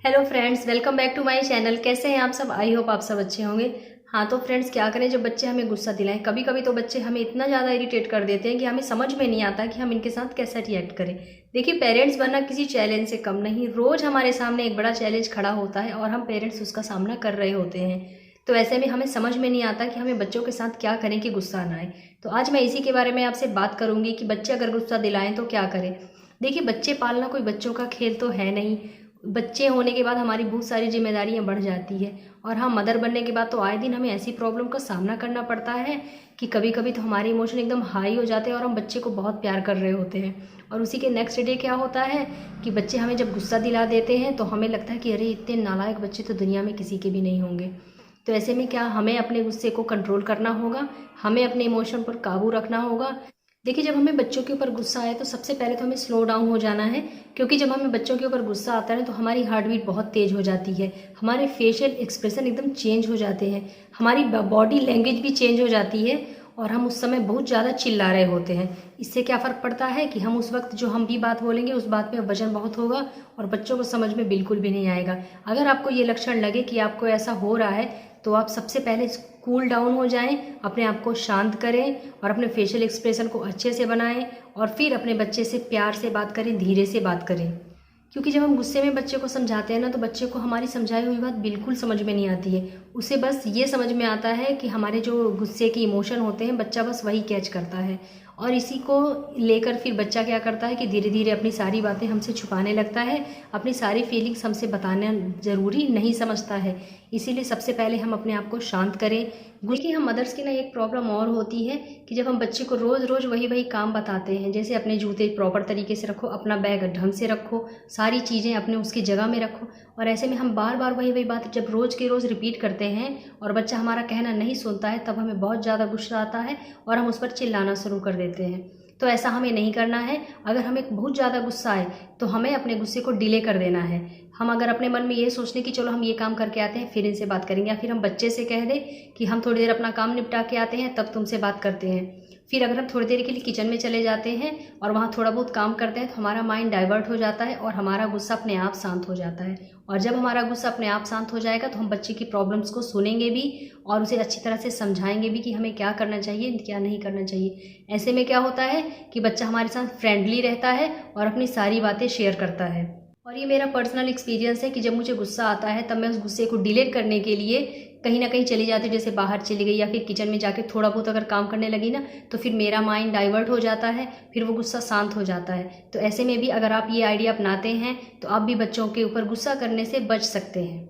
Hello friends, welcome back to my channel. कैसे हैं आप सब? आई होप आप सब अच्छे होंगे। हाँ तो फ्रेंड्स, क्या करें जब बच्चे हमें गुस्सा दिलाएं। कभी कभी तो बच्चे हमें इतना ज़्यादा इरिटेट कर देते हैं कि हमें समझ में नहीं आता कि हम इनके साथ कैसा रिएक्ट करें। देखिए, पेरेंट्स बनना किसी चैलेंज से कम नहीं। रोज़ हमारे सामने एक बड़ा चैलेंज खड़ा होता है और हम पेरेंट्स उसका सामना कर रहे होते हैं। तो ऐसे में हमें समझ में नहीं आता कि हमें बच्चों के साथ क्या करें कि गुस्सा ना आए। तो आज मैं इसी के बारे में आपसे बात करूंगी कि बच्चे अगर गुस्सा दिलाएं तो क्या करें। देखिए, बच्चे पालना कोई बच्चों का खेल तो है नहीं। बच्चे होने के बाद हमारी बहुत सारी जिम्मेदारियां बढ़ जाती है और हम मदर बनने के बाद तो आए दिन हमें ऐसी प्रॉब्लम का सामना करना पड़ता है कि कभी कभी तो हमारे इमोशन एकदम हाई हो जाते हैं और हम बच्चे को बहुत प्यार कर रहे होते हैं। और उसी के नेक्स्ट डे क्या होता है कि बच्चे हमें जब गुस्सा दिला देते हैं तो हमें लगता है कि अरे, इतने नालायक बच्चे तो दुनिया में किसी के भी नहीं होंगे। तो ऐसे में क्या हमें अपने गुस्से को कंट्रोल करना होगा, हमें अपने इमोशन पर काबू रखना होगा। देखिए, जब हमें बच्चों के ऊपर गुस्सा आए तो सबसे पहले तो हमें स्लो डाउन हो जाना है, क्योंकि जब हमें बच्चों के ऊपर गुस्सा आता है तो हमारी हार्ट बीट बहुत तेज हो जाती है, हमारे फेशियल एक्सप्रेशन एकदम चेंज हो जाते हैं, हमारी बॉडी लैंग्वेज भी चेंज हो जाती है और हम उस समय बहुत ज़्यादा चिल्ला रहे होते हैं। इससे क्या फ़र्क पड़ता है कि हम उस वक्त जो हम भी बात बोलेंगे उस बात में वजन बहुत होगा और बच्चों को समझ में बिल्कुल भी नहीं आएगा। अगर आपको ये लक्षण लगे कि आपको ऐसा हो रहा है तो आप सबसे पहले कूल डाउन हो जाएं, अपने आप को शांत करें और अपने फेशियल एक्सप्रेशन को अच्छे से बनाएं और फिर अपने बच्चे से प्यार से बात करें, धीरे से बात करें। क्योंकि जब हम गुस्से में बच्चे को समझाते हैं ना तो बच्चे को हमारी समझाई हुई बात बिल्कुल समझ में नहीं आती है। उसे बस ये समझ में आता है कि हमारे जो गुस्से के इमोशन होते हैं बच्चा बस वही कैच करता है और इसी को लेकर फिर बच्चा क्या करता है कि धीरे धीरे अपनी सारी बातें हमसे छुपाने लगता है, अपनी सारी फीलिंग्स हमसे बताना ज़रूरी नहीं समझता है। इसीलिए सबसे पहले हम अपने आप को शांत करें। देखिए, हम मदर्स की ना एक प्रॉब्लम और होती है कि जब हम बच्चे को रोज़ रोज़ वही वही काम बताते हैं, जैसे अपने जूते प्रॉपर तरीके से रखो, अपना बैग ढंग से रखो, सारी चीज़ें अपने उसकी जगह में रखो, और ऐसे में हम बार बार वही वही बात जब रोज़ के रोज़ रिपीट करते हैं और बच्चा हमारा कहना नहीं सुनता है तब हमें बहुत ज़्यादा गुस्सा आता है और हम उस पर चिल्लाना शुरू कर देते हैं। तो ऐसा हमें नहीं करना है। अगर हमें बहुत ज़्यादा गुस्सा आए तो हमें अपने गुस्से को डिले कर देना है। हम अगर अपने मन में ये सोचने की चलो हम ये काम करके आते हैं फिर इनसे बात करेंगे, या फिर हम बच्चे से कह दें कि हम थोड़ी देर अपना काम निपटा के आते हैं तब तुमसे बात करते हैं। फिर अगर हम थोड़ी देर के लिए किचन में चले जाते हैं और वहाँ थोड़ा बहुत काम करते हैं तो हमारा माइंड डाइवर्ट हो जाता है और हमारा गुस्सा अपने आप शांत हो जाता है। और जब हमारा गुस्सा अपने आप शांत हो जाएगा तो हम बच्चे की प्रॉब्लम्स को सुनेंगे भी और उसे अच्छी तरह से समझाएंगे भी कि हमें क्या करना चाहिए, क्या नहीं करना चाहिए। ऐसे में क्या होता है कि बच्चा हमारे साथ फ्रेंडली रहता है और अपनी सारी बातें शेयर करता है। और ये मेरा पर्सनल एक्सपीरियंस है कि जब मुझे गुस्सा आता है तब मैं उस गुस्से को डिलीट करने के लिए कहीं ना कहीं चली जाती हूँ, जैसे बाहर चली गई या फिर किचन में जाके थोड़ा बहुत अगर काम करने लगी ना तो फिर मेरा माइंड डाइवर्ट हो जाता है, फिर वो गुस्सा शांत हो जाता है। तो ऐसे में भी अगर आप ये आइडिया अपनाते हैं तो आप भी बच्चों के ऊपर गुस्सा करने से बच सकते हैं।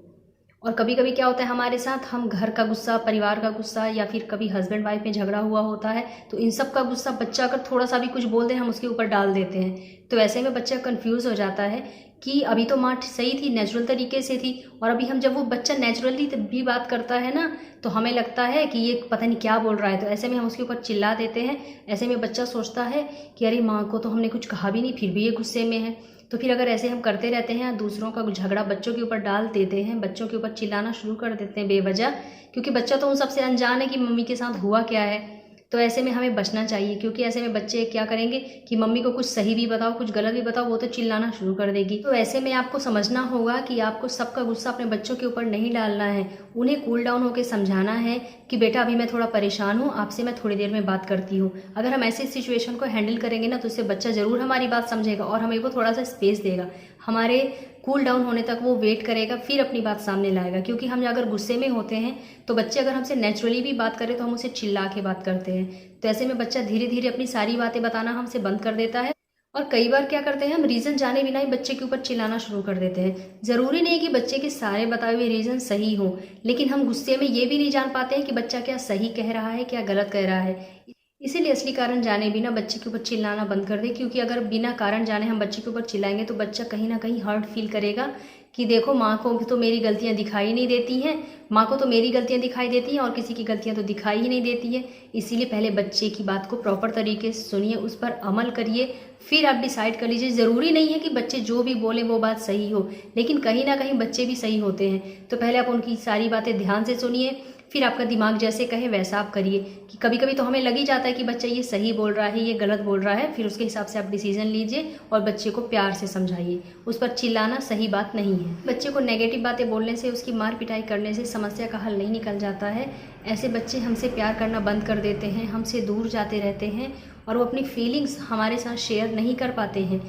और कभी कभी क्या होता है हमारे साथ, हम घर का गुस्सा, परिवार का गुस्सा, या फिर कभी हस्बैंड वाइफ में झगड़ा हुआ होता है तो इन सब का गुस्सा बच्चा अगर थोड़ा सा भी कुछ बोल दे हम उसके ऊपर डाल देते हैं। तो ऐसे में बच्चा कंफ्यूज हो जाता है कि अभी तो माँ सही थी, नेचुरल तरीके से थी, और अभी हम जब वो बच्चा नेचुरली भी बात करता है ना तो हमें लगता है कि ये पता नहीं क्या बोल रहा है, तो ऐसे में हम उसके ऊपर चिल्ला देते हैं। ऐसे में बच्चा सोचता है कि अरे, माँ को तो हमने कुछ कहा भी नहीं फिर भी ये गुस्से में है। तो फिर अगर ऐसे हम करते रहते हैं, दूसरों का झगड़ा बच्चों के ऊपर डाल देते हैं, बच्चों के ऊपर चिल्लाना शुरू कर देते हैं बेवजह, क्योंकि बच्चा तो उन सबसे अनजान है कि मम्मी के साथ हुआ क्या है। तो ऐसे में हमें बचना चाहिए, क्योंकि ऐसे में बच्चे क्या करेंगे कि मम्मी को कुछ सही भी बताओ कुछ गलत भी बताओ वो तो चिल्लाना शुरू कर देगी। तो ऐसे में आपको समझना होगा कि आपको सबका गुस्सा अपने बच्चों के ऊपर नहीं डालना है, उन्हें कूल डाउन होकर समझाना है कि बेटा अभी मैं थोड़ा परेशान हूँ, आपसे मैं थोड़ी देर में बात करती हूँ। अगर हम ऐसी सिचुएशन को हैंडल करेंगे ना तो उससे बच्चा ज़रूर हमारी बात समझेगा और हमें वो थोड़ा सा स्पेस देगा, हमारे कूल डाउन होने तक वो वेट करेगा, फिर अपनी बात सामने लाएगा। क्योंकि हम अगर गुस्से में होते हैं तो बच्चे अगर हमसे नेचुरली भी बात करें तो हम उसे चिल्ला के बात करते हैं। तो ऐसे में बच्चा धीरे धीरे अपनी सारी बातें बताना हमसे बंद कर देता है। और कई बार क्या करते हैं हम रीज़न जाने बिना ही बच्चे के ऊपर चिल्लाना शुरू कर देते हैं। ज़रूरी नहीं कि बच्चे के सारे बताए हुए रीज़न सही हों, लेकिन हम गुस्से में ये भी नहीं जान पाते हैं कि बच्चा क्या सही कह रहा है क्या गलत कह रहा है। इसीलिए असली कारण जाने बिना बच्चे के ऊपर चिल्लाना बंद कर दे, क्योंकि अगर बिना कारण जाने हम बच्चे के ऊपर चिल्लाएंगे तो बच्चा कहीं ना कहीं हर्ट फील करेगा कि देखो, माँ को तो मेरी गलतियाँ दिखाई नहीं देती हैं, माँ को तो मेरी गलतियाँ दिखाई देती हैं और किसी की गलतियाँ तो दिखाई ही नहीं देती है। इसीलिए पहले बच्चे की बात को प्रॉपर तरीके से सुनिए, उस पर अमल करिए, फिर आप डिसाइड कर लीजिए। ज़रूरी नहीं है कि बच्चे जो भी बोलें वो बात सही हो, लेकिन कहीं ना कहीं बच्चे भी सही होते हैं। तो पहले आप उनकी सारी बातें ध्यान से सुनिए, फिर आपका दिमाग जैसे कहे वैसा आप करिए। कि कभी कभी तो हमें लग ही जाता है कि बच्चा ये सही बोल रहा है, ये गलत बोल रहा है, फिर उसके हिसाब से आप डिसीजन लीजिए और बच्चे को प्यार से समझाइए। उस पर चिल्लाना सही बात नहीं है। बच्चे को नेगेटिव बातें बोलने से, उसकी मार पिटाई करने से समस्या का हल नहीं निकल जाता है। ऐसे बच्चे हमसे प्यार करना बंद कर देते हैं, हमसे दूर जाते रहते हैं और वो अपनी फीलिंग्स हमारे साथ शेयर नहीं कर पाते हैं।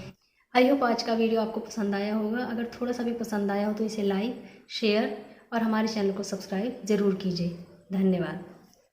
आई होप आज का वीडियो आपको पसंद आया होगा। अगर थोड़ा सा भी पसंद आया हो तो इसे लाइक, शेयर और हमारे चैनल को सब्सक्राइब ज़रूर कीजिए। धन्यवाद।